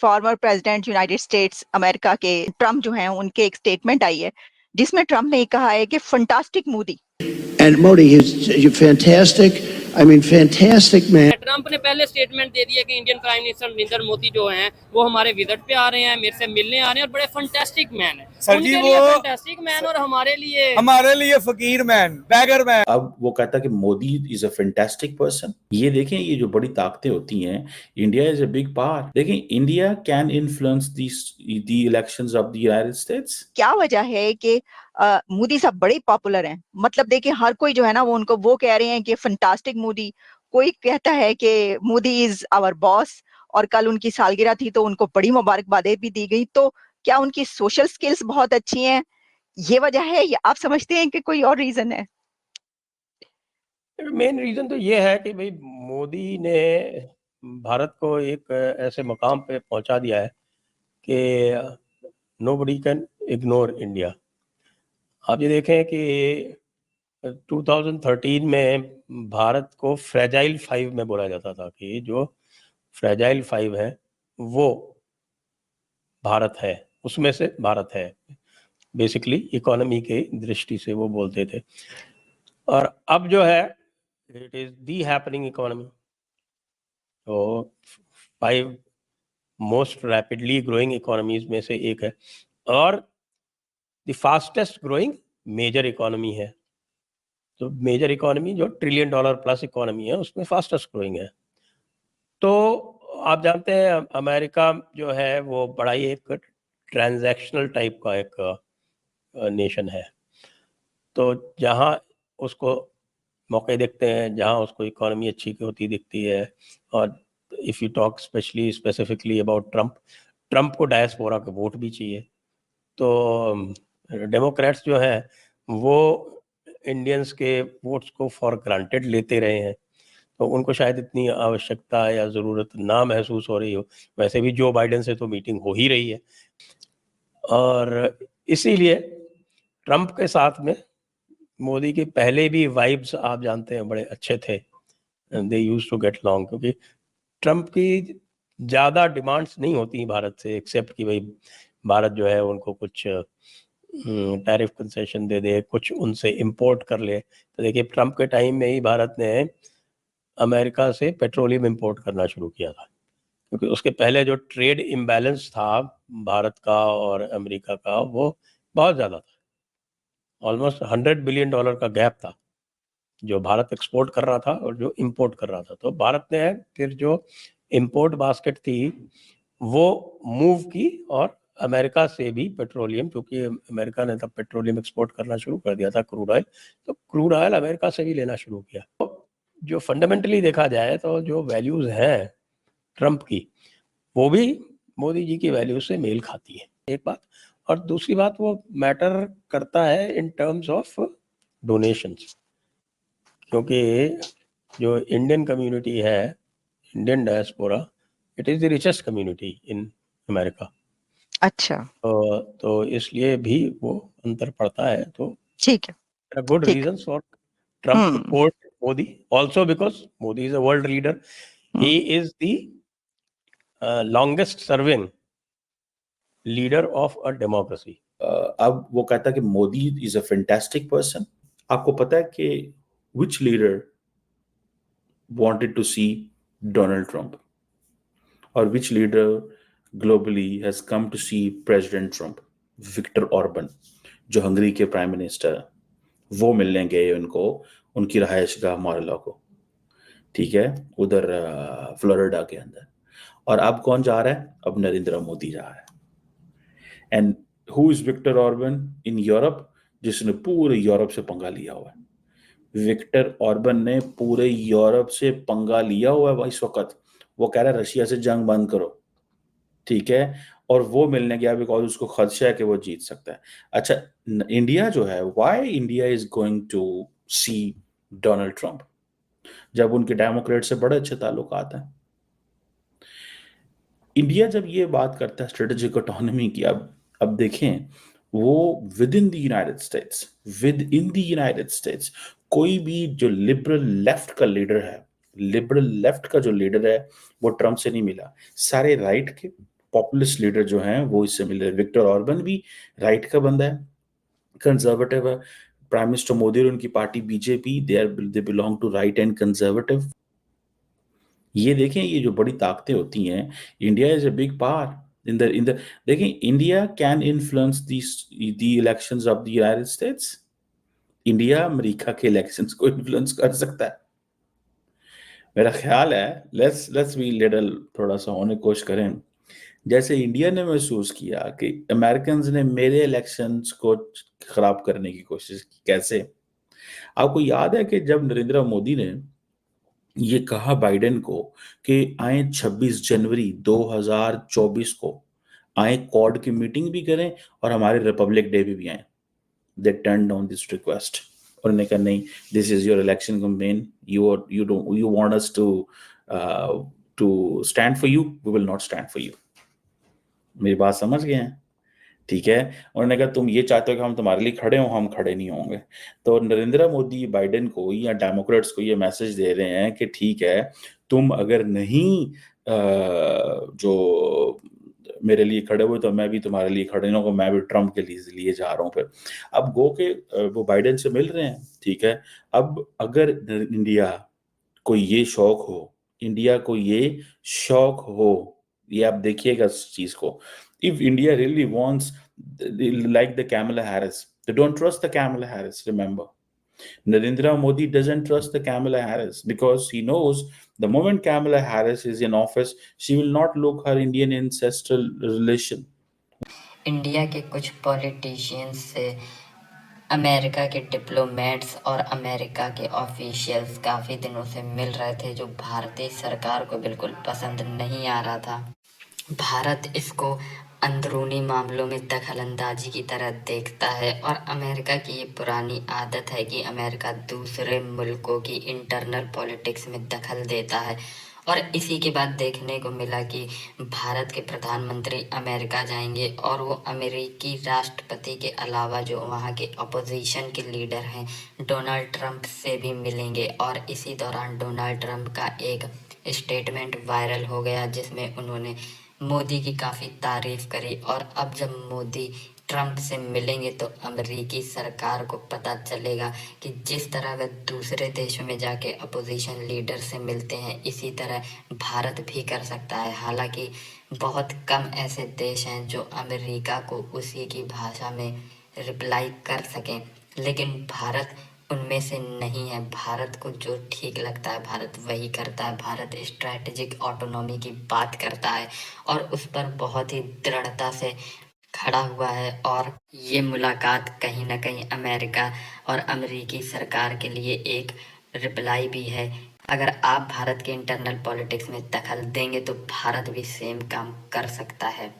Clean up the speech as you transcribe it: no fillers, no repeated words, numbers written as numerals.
Former president United states America के Trump जो हैं उनके एक स्टेटमेंट आई है जिसमें ट्रम्प ने कहा है कि fantastic Modi And Modi is fantastic. I mean, fantastic man. Trump ने पहले स्टेटमेंट दे दिया कि Indian prime minister Narendra Modi जो हैं वो हमारे विजिट पे आ रहे हैं, मेरे से मिलने आ रहे हैं और बड़े फंटास्टिक मैन हैं। सर जी, वो फंटास्टिक मैन और हमारे लिए फकीर मैन, बैगर मैन। अब वो कहता है कि Modi is a fantastic person. ये देखें, ये जो बड़ी ताकतें होती हैं, India is a big power. देखें, India can influence the elections of the United States. क्या वजह है कि मोदी साहब बड़े पॉपुलर हैं? मतलब देखिए, हर कोई जो है ना वो उनको वो कह रहे हैं कि फंटास्टिक मोदी, कोई कहता है कि मोदी इज आवर बॉस, और कल उनकी सालगिरह थी तो उनको बड़ी मुबारकबादें भी दी गई। तो क्या उनकी सोशल स्किल्स बहुत अच्छी हैं, ये वजह है, या आप समझते हैं कि कोई और रीजन है? मेन रीजन तो ये है कि भाई मोदी ने भारत को एक ऐसे मकाम पे पहुंचा दिया है कि नोबडी कैन इग्नोर इंडिया। आप ये देखें कि 2013 में भारत को फ्रेजाइल 5 में बोला जाता था कि जो फ्रेजाइल 5 है वो भारत है, उसमें से भारत है। बेसिकली इकोनॉमी के दृष्टि से वो बोलते थे। और अब जो है it is the happening economy. तो 5 मोस्ट रैपिडली ग्रोइंग इकोनॉमीज में से एक है और the fastest growing major economy है। तो मेजर इकोनॉमी जो $1 ट्रिलियन प्लस इकोनॉमी है उसमें फास्टेस्ट ग्रोइंग है। तो आप जानते हैं अमेरिका जो है वो बड़ा ही एक ट्रांजैक्शनल टाइप का एक नेशन है। तो जहाँ उसको मौके दिखते हैं, जहाँ उसको इकोनॉमी अच्छी होती दिखती है। और if you talk specifically about Trump को डायस्पोरा के वोट भी चाहिए। तो डेमोक्रेट्स जो हैं वो इंडियंस के वोट्स को फॉर ग्रांटेड लेते रहे हैं, तो उनको शायद इतनी आवश्यकता या ज़रूरत ना महसूस हो रही हो। वैसे भी जो बाइडेन से तो मीटिंग हो ही रही है और इसीलिए ट्रम्प के साथ में मोदी के पहले भी वाइब्स आप जानते हैं बड़े अच्छे थे। दे यूज टू गेट लॉन्ग, क्योंकि ट्रम्प की ज़्यादा डिमांड्स नहीं होती भारत से, एक्सेप्ट कि भाई भारत जो है उनको कुछ टैरिफ कंसेशन दे दे, कुछ उनसे इंपोर्ट कर ले। तो देखिए ट्रम्प के टाइम में ही भारत ने अमेरिका से पेट्रोलियम इंपोर्ट करना शुरू किया था, क्योंकि उसके पहले जो ट्रेड इम्बैलेंस था भारत का और अमेरिका का वो बहुत ज़्यादा था। ऑलमोस्ट $100 बिलियन का गैप था जो भारत एक्सपोर्ट कर रहा था और जो इंपोर्ट कर रहा था। तो भारत ने फिर जो इंपोर्ट बास्केट थी वो मूव की और अमेरिका से भी पेट्रोलियम, क्योंकि अमेरिका ने तब पेट्रोलियम एक्सपोर्ट करना शुरू कर दिया था, क्रूड ऑयल, तो क्रूड ऑयल अमेरिका से भी लेना शुरू किया। तो जो फंडामेंटली देखा जाए तो जो वैल्यूज़ हैं ट्रम्प की वो भी मोदी जी की वैल्यूज से मेल खाती है, एक बात। और दूसरी बात वो मैटर करता है इन टर्म्स ऑफ डोनेशंस, क्योंकि जो इंडियन कम्युनिटी है, Indian diaspora, it is the richest community in America. अच्छा, तो इसलिए भी वो अंतर पड़ता है। तो ठीक है, गुड ठीक। Reasons for Trump to court Modi, also because Modi is a world leader, he is the longest serving leader of a democracy. अब वो कहता है कि Modi is a fantastic person. आपको पता है कि which leader wanted to see Donald Trump or which leader globally has come to see President Trump? Viktor Orban, जो हंगरी के प्राइम मिनिस्टर है, वो मिलने गए उनको उनकी रहायशगाह मार-आ-लागो को, ठीक है, उधर फ्लोरिडा के अंदर। और अब कौन जा रहा है? अब नरेंद्र मोदी जा रहा है। And who is Viktor Orban in Europe, जिसने पूरे यूरोप से पंगा लिया हुआ है। विक्टर ऑर्बन ने पूरे यूरोप से पंगा लिया हुआ है इस वक्त। वो कह रहा है रशिया से जंग बंद करो, ठीक है, और वो मिलने गया बिकॉज उसको खदशा है कि वो जीत सकता है। अच्छा, इंडिया जो है, why India is going to see Donald Trump जब उनके डेमोक्रेट से बड़े अच्छे ताल्लुकात हैं? इंडिया जब ये बात करता है स्ट्रेटेजिक ऑटोनॉमी की, अब देखें, वो with in the United states कोई भी जो लिबरल लेफ्ट का लीडर है, लिबरल लेफ्ट का जो लीडर है, वो ट्रम्प से नहीं मिला। सारे राइट के पॉपुलिस्ट लीडर जो हैं वो इससे मिल रहे हैं। विक्टर ऑर्बन भी राइट का बंदा है, कंजर्वेटिव है। प्राइम मिनिस्टर मोदी और उनकी party BJP, they belong to right and conservative. ये देखें, ये जो बड़ी ताकतें होती हैं, India is a big power in the देखें, India can influence the elections of the United States. India America के इलेक्शंस को इन्फ्लुएंस कर सकता है। मेरा ख्याल है, लेट्स बी लिटिल, थोड़ा सा होने की कोशिश करें। जैसे इंडिया ने महसूस किया कि अमेरिकन ने मेरे इलेक्शंस को खराब करने की कोशिश की। कैसे? आपको याद है कि जब नरेंद्र मोदी ने ये कहा बाइडेन को कि आए 26 जनवरी 2024 को आए, क्वाड की मीटिंग भी करें और हमारे रिपब्लिक डे भी आए, they turn down this request. और उन्होंने कहा नहीं, this is your election campaign, you want us to stand for you, we will not stand for you. मेरी बात समझ गए हैं? ठीक है। उन्होंने कहा तुम ये चाहते हो कि हम तुम्हारे लिए खड़े हों, हम खड़े नहीं होंगे। तो नरेंद्र मोदी बाइडेन को या डेमोक्रेट्स को ये मैसेज दे रहे हैं कि ठीक है, तुम अगर नहीं जो मेरे लिए खड़े हुए तो मैं भी तुम्हारे लिए खड़े नहीं होगा, मैं भी ट्रम्प के लिए जा रहा हूँ। फिर अब गो के वो बाइडेन से मिल रहे हैं, ठीक है। अब अगर इंडिया को ये शौक हो, इंडिया को ये शौक हो, ये आप देखिएगा इस चीज को, if India really wants, like the Kamala Harris, they don't trust the Kamala Harris, remember. Narendra Modi doesn't trust the Kamala Harris because he knows the moment Kamala Harris is in office, she will not look her Indian ancestral relation. India के कुछ politicians से America के diplomats और America के officials काफ़ी दिनों से मिल रहे थे, जो भारतीय सरकार को बिल्कुल पसंद नहीं आ रहा था। भारत इसको अंदरूनी मामलों में दखलंदाजी की तरह देखता है और अमेरिका की ये पुरानी आदत है कि अमेरिका दूसरे मुल्कों की इंटरनल पॉलिटिक्स में दखल देता है। और इसी के बाद देखने को मिला कि भारत के प्रधानमंत्री अमेरिका जाएंगे और वो अमेरिकी राष्ट्रपति के अलावा जो वहाँ के अपोजिशन के लीडर हैं डोनाल्ड ट्रंप से भी मिलेंगे। और इसी दौरान डोनाल्ड ट्रंप का एक स्टेटमेंट वायरल हो गया जिसमें उन्होंने मोदी की काफ़ी तारीफ करी। और अब जब मोदी ट्रंप से मिलेंगे तो अमेरिकी सरकार को पता चलेगा कि जिस तरह वे दूसरे देशों में जाके अपोजिशन लीडर से मिलते हैं, इसी तरह भारत भी कर सकता है। हालांकि बहुत कम ऐसे देश हैं जो अमेरिका को उसी की भाषा में रिप्लाई कर सकें, लेकिन भारत उनमें से नहीं है। भारत को जो ठीक लगता है भारत वही करता है। भारत स्ट्रैटेजिक ऑटोनॉमी की बात करता है और उस पर बहुत ही दृढ़ता से खड़ा हुआ है। और ये मुलाकात कहीं ना कहीं अमेरिका और अमेरिकी सरकार के लिए एक रिप्लाई भी है। अगर आप भारत के इंटरनल पॉलिटिक्स में दखल देंगे तो भारत भी सेम काम कर सकता है।